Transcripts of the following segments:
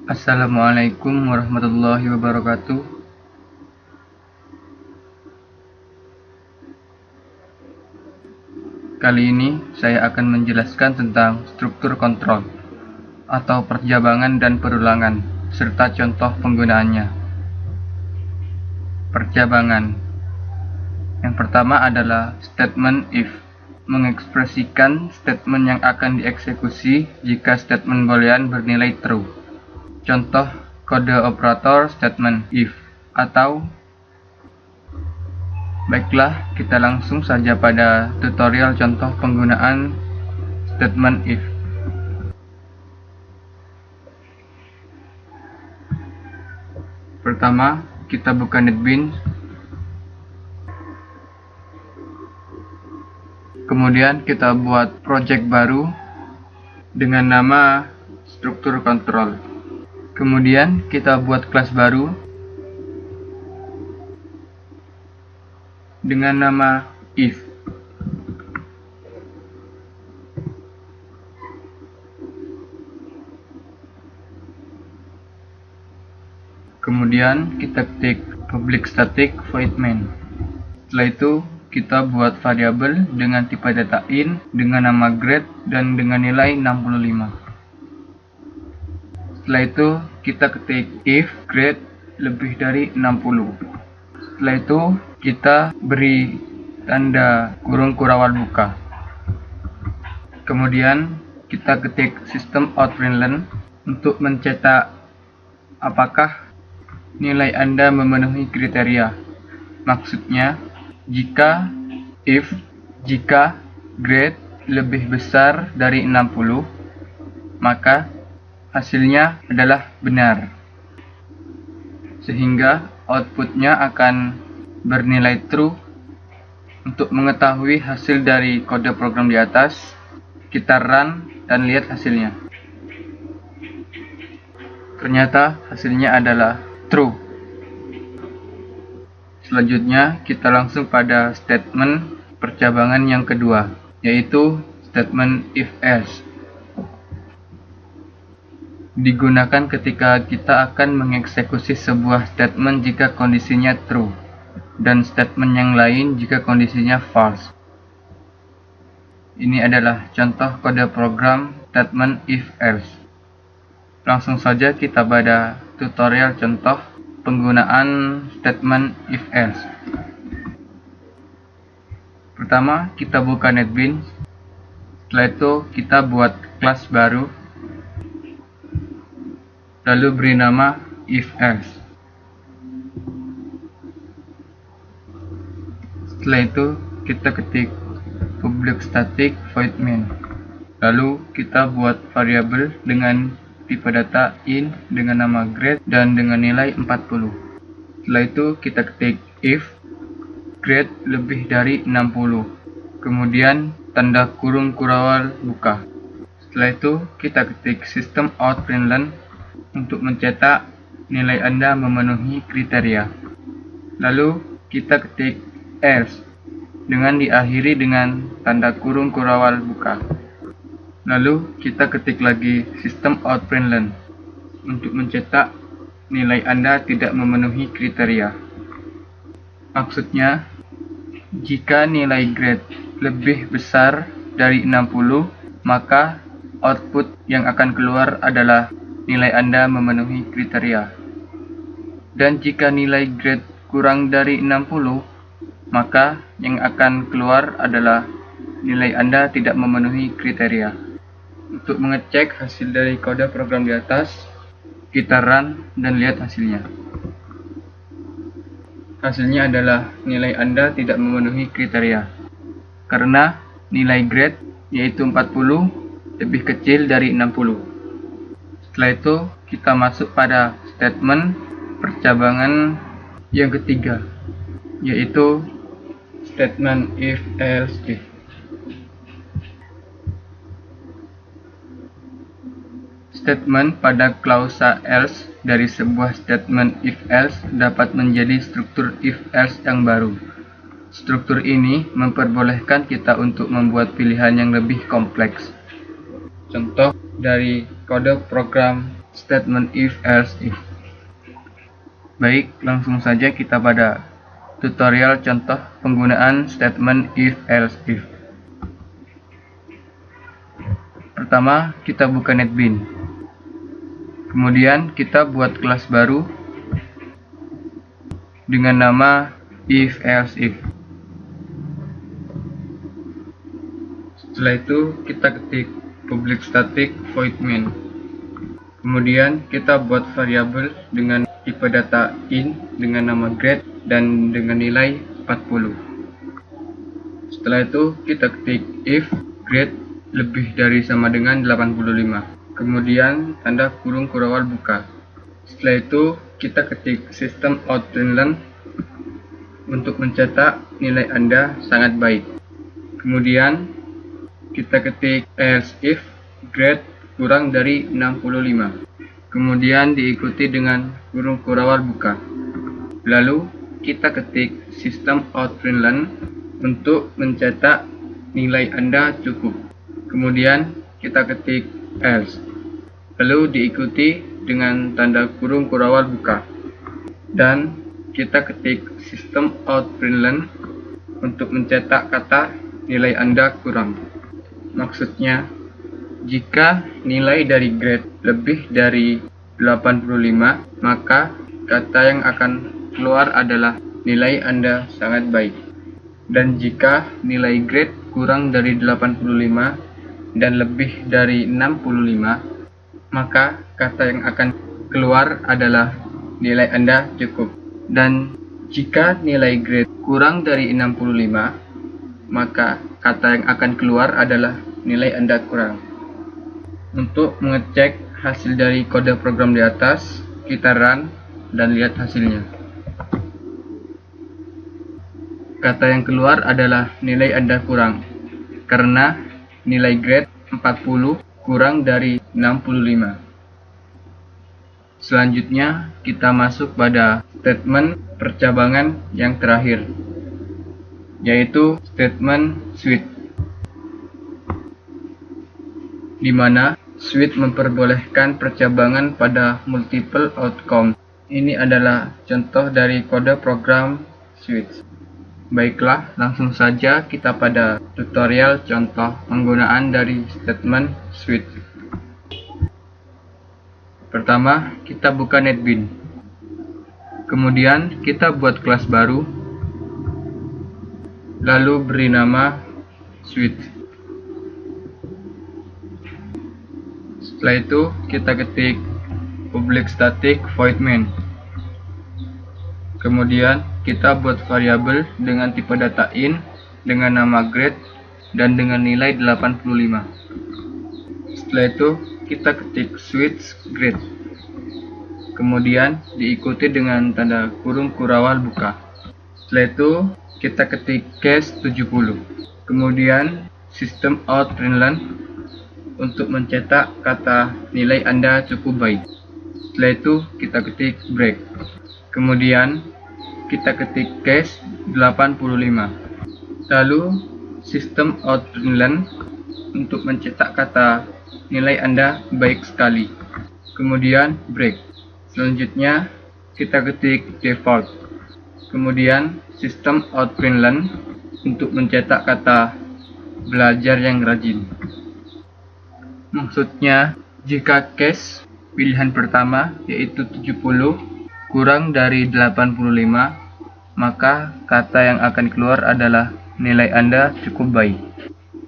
Assalamualaikum warahmatullahi wabarakatuh. Kali ini saya akan menjelaskan tentang struktur kontrol atau perjabangan dan perulangan serta contoh penggunaannya. Perjabangan. Yang pertama adalah statement if, mengekspresikan statement yang akan dieksekusi jika statement boolean bernilai true. Contoh kode operator statement if atau baiklah, kita langsung saja pada tutorial contoh penggunaan statement if. Pertama, kita buka NetBeans. Kemudian kita buat project baru dengan nama struktur kontrol. Kemudian kita buat kelas baru dengan nama if. Kemudian kita ketik public static void main. Setelah itu kita buat variabel dengan tipe data int dengan nama grade dan dengan nilai 65. Setelah itu kita ketik if grade lebih dari 60. Setelah itu kita beri tanda kurung kurawal buka. Kemudian kita ketik system out println untuk mencetak apakah nilai Anda memenuhi kriteria. Maksudnya, jika grade lebih besar dari 60, maka hasilnya adalah benar. Sehingga outputnya akan bernilai true. Untuk mengetahui hasil dari kode program di atas, kita run dan lihat hasilnya. Ternyata hasilnya adalah true. Selanjutnya kita langsung pada statement percabangan yang kedua, yaitu statement if else. Digunakan ketika kita akan mengeksekusi sebuah statement jika kondisinya true dan statement yang lain jika kondisinya false. Ini adalah contoh kode program statement if else. Langsung saja kita pada tutorial contoh penggunaan statement if else. Pertama, kita buka NetBeans. Setelah itu kita buat kelas baru, lalu beri nama if else. Setelah itu kita ketik public static void main. Lalu kita buat variabel dengan tipe data int dengan nama grade dan dengan nilai 40. Setelah itu kita ketik if grade lebih dari 60. Kemudian tanda kurung kurawal buka. Setelah itu kita ketik system out println untuk mencetak nilai Anda memenuhi kriteria. Lalu kita ketik else dengan diakhiri dengan tanda kurung kurawal buka. Lalu kita ketik lagi system out println untuk mencetak nilai Anda tidak memenuhi kriteria. Maksudnya, jika nilai grade lebih besar dari 60, maka output yang akan keluar adalah nilai Anda memenuhi kriteria. Dan jika nilai grade kurang dari 60, maka yang akan keluar adalah nilai Anda tidak memenuhi kriteria. Untuk mengecek hasil dari kode program di atas, kita run dan lihat hasilnya. Hasilnya adalah nilai Anda tidak memenuhi kriteria karena nilai grade yaitu 40 lebih kecil dari 60. Setelah itu kita masuk pada statement percabangan yang ketiga, yaitu statement if else if. Statement pada klausa else dari sebuah statement if else dapat menjadi struktur if else yang baru. Struktur ini memperbolehkan kita untuk membuat pilihan yang lebih kompleks. Contoh dari kode program statement if else if. Baik, langsung saja kita pada tutorial contoh penggunaan statement if else if. Pertama, kita buka NetBeans. Kemudian kita buat kelas baru dengan nama if else if. Setelah itu kita ketik public static void main. Kemudian kita buat variabel dengan tipe data int dengan nama grade dan dengan nilai 40. Setelah itu kita ketik if grade lebih dari sama dengan 85. Kemudian tanda kurung kurawal buka. Setelah itu kita ketik system out println untuk mencetak nilai Anda sangat baik. Kemudian kita ketik else if grade kurang dari 65. Kemudian diikuti dengan kurung kurawal buka. Lalu kita ketik system out println untuk mencetak nilai Anda cukup. Kemudian kita ketik else. Lalu diikuti dengan tanda kurung kurawal buka. Dan kita ketik system out println untuk mencetak kata nilai Anda kurang. Maksudnya, jika nilai dari grade lebih dari 85, maka kata yang akan keluar adalah nilai Anda sangat baik. Dan jika nilai grade kurang dari 85 dan lebih dari 65, maka kata yang akan keluar adalah nilai Anda cukup. Dan jika nilai grade kurang dari 65, maka kata yang akan keluar adalah nilai Anda kurang. Untuk mengecek hasil dari kode program di atas, kita run dan lihat hasilnya. Kata yang keluar adalah nilai Anda kurang, karena nilai grade 40 kurang dari 65. Selanjutnya, kita masuk pada statement percabangan yang terakhir, yaitu statement switch, di mana switch memperbolehkan percabangan pada multiple outcome. Ini adalah contoh dari kode program switch. Baiklah, langsung saja kita pada tutorial contoh penggunaan dari statement switch. Pertama, kita buka NetBeans. Kemudian kita buat kelas baru, lalu beri nama switch. Setelah itu kita ketik public static void main. Kemudian kita buat variabel dengan tipe data int dengan nama grade dan dengan nilai 85. Setelah itu kita ketik switch grade. Kemudian diikuti dengan tanda kurung kurawal buka. Setelah itu kita ketik case 70. Kemudian system out println untuk mencetak kata nilai Anda cukup baik. Setelah itu kita ketik break. Kemudian kita ketik case 85. Lalu system out println untuk mencetak kata nilai Anda baik sekali. Kemudian break. Selanjutnya kita ketik default. Kemudian system out println untuk mencetak kata belajar yang rajin. Maksudnya, jika case pilihan pertama yaitu 70 kurang dari 85, maka kata yang akan keluar adalah nilai Anda cukup baik.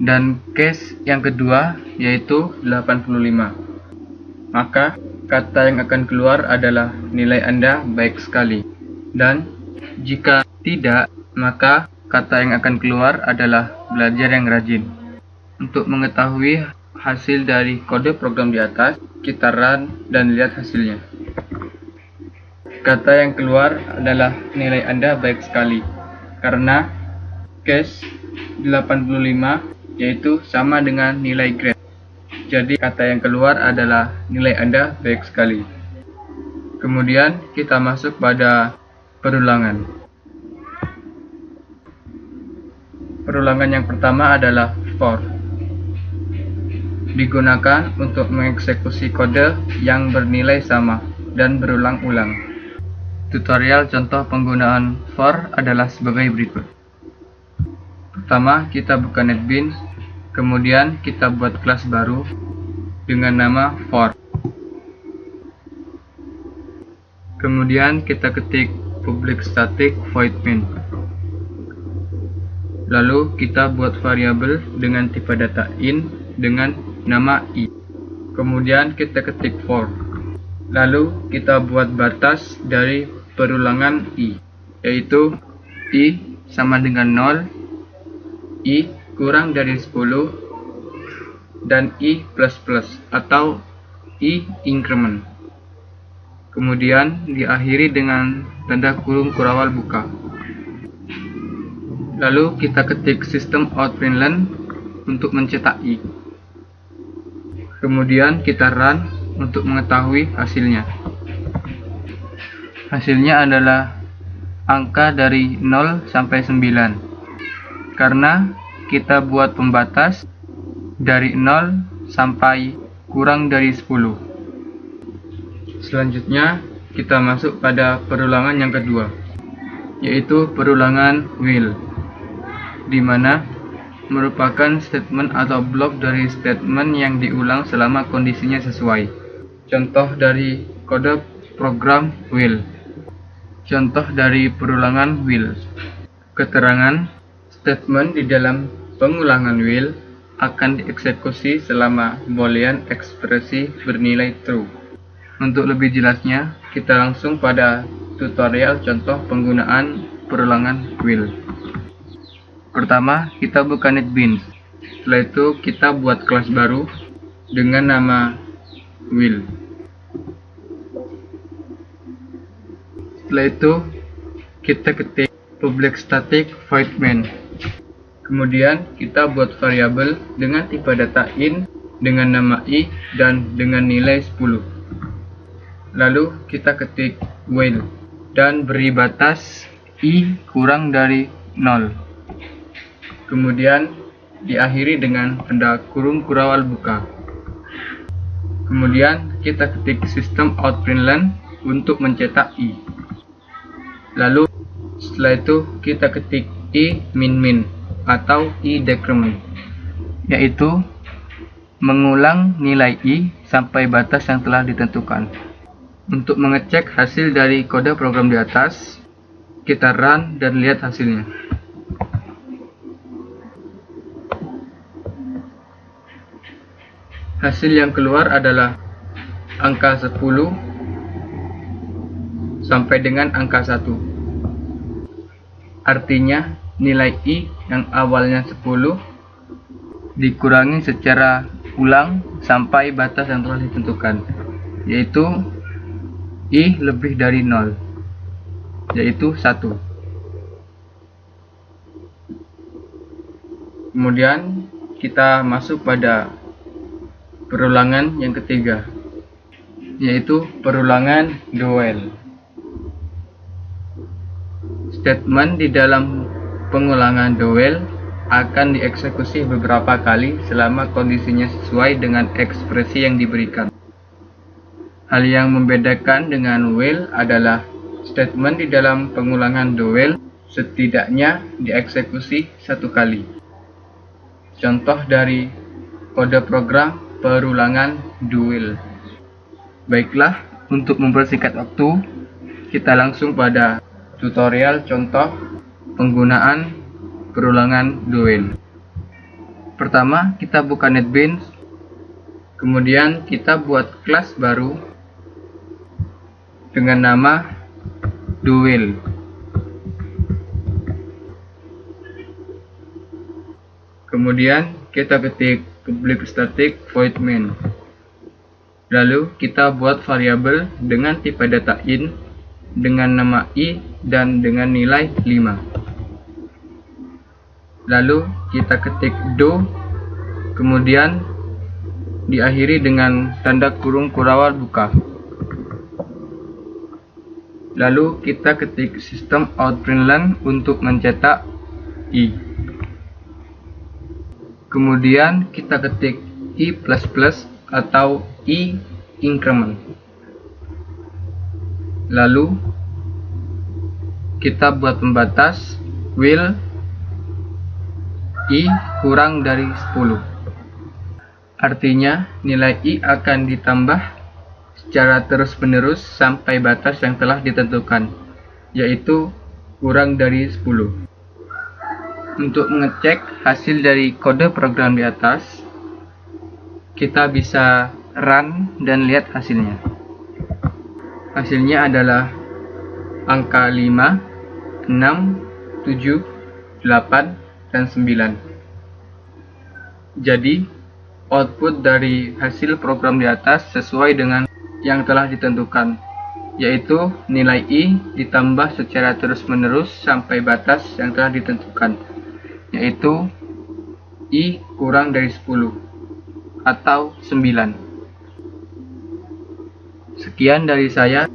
Dan case yang kedua yaitu 85, maka kata yang akan keluar adalah nilai Anda baik sekali. Dan jika tidak, maka kata yang akan keluar adalah belajar yang rajin. Untuk mengetahui hasil dari kode program di atas, kita run dan lihat hasilnya. Kata yang keluar adalah nilai Anda baik sekali, karena case 85 yaitu sama dengan nilai grade. Jadi kata yang keluar adalah nilai Anda baik sekali. Kemudian kita masuk pada perulangan. Perulangan yang pertama adalah for. digunakan untuk mengeksekusi kode yang bernilai sama dan berulang-ulang. Tutorial contoh penggunaan for adalah sebagai berikut. Pertama, kita buka NetBeans, kemudian kita buat kelas baru dengan nama for. Kemudian kita ketik public static void main. Lalu kita buat variabel dengan tipe data in dengan nama i. Kemudian kita ketik for. Lalu kita buat batas dari perulangan i, yaitu i sama dengan 0, i kurang dari 10, dan i plus plus atau i increment. Kemudian diakhiri dengan tanda kurung kurawal buka. Lalu kita ketik system out println untuk mencetak i. Kemudian kita run untuk mengetahui hasilnya. Hasilnya adalah angka dari 0 sampai 9. Karena kita buat pembatas dari 0 sampai kurang dari 10. Selanjutnya kita masuk pada perulangan yang kedua, yaitu perulangan while, di mana merupakan statement atau blok dari statement yang diulang selama kondisinya sesuai. Contoh dari kode program while. Contoh dari perulangan while. Keterangan statement di dalam pengulangan while akan dieksekusi selama boolean ekspresi bernilai true. Untuk lebih jelasnya, kita langsung pada tutorial contoh penggunaan perulangan while. Pertama, kita buka NetBeans. Setelah itu, kita buat kelas baru dengan nama while. Setelah itu, kita ketik public static void main. Kemudian, kita buat variabel dengan tipe data in dengan nama i dan dengan nilai 10. Lalu, kita ketik while dan beri batas i kurang dari 0. Kemudian diakhiri dengan tanda kurung kurawal buka. Kemudian kita ketik system out println untuk mencetak i. Lalu setelah itu kita ketik i min atau i decrement, yaitu mengulang nilai i sampai batas yang telah ditentukan. Untuk mengecek hasil dari kode program di atas, kita run dan lihat hasilnya. Hasil yang keluar adalah angka 10 sampai dengan angka 1. Artinya nilai i yang awalnya 10 dikurangi secara ulang sampai batas yang telah ditentukan, yaitu i lebih dari 0, yaitu 1. Kemudian kita masuk pada perulangan yang ketiga, yaitu perulangan dual. Statement di dalam pengulangan dual akan dieksekusi beberapa kali selama kondisinya sesuai dengan ekspresi yang diberikan. Hal yang membedakan dengan while adalah statement di dalam pengulangan dual setidaknya dieksekusi 1 kali. Contoh dari kode program perulangan dual. Baiklah, untuk mempersingkat waktu, kita langsung pada tutorial contoh penggunaan perulangan dual. Pertama, kita buka NetBeans, kemudian kita buat kelas baru dengan nama dual. Kemudian kita ketik public static void main. Lalu kita buat variabel dengan tipe data in dengan nama i dan dengan nilai 5. Lalu kita ketik do, kemudian diakhiri dengan tanda kurung kurawal buka. Lalu kita ketik system out println untuk mencetak i. Kemudian kita ketik I++ atau I increment. Lalu kita buat pembatas will I kurang dari 10. Artinya nilai I akan ditambah secara terus-menerus sampai batas yang telah ditentukan, yaitu kurang dari 10. Untuk mengecek hasil dari kode program di atas, kita bisa run dan lihat hasilnya. Hasilnya adalah angka 5, 6, 7, 8, dan 9. Jadi, output dari hasil program di atas sesuai dengan yang telah ditentukan, yaitu nilai I ditambah secara terus-menerus sampai batas yang telah ditentukan, yaitu I kurang dari 10 atau 9. Sekian dari saya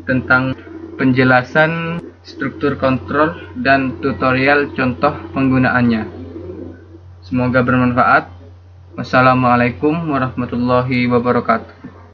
tentang penjelasan struktur kontrol dan tutorial contoh penggunaannya. Semoga bermanfaat. Wassalamualaikum warahmatullahi wabarakatuh.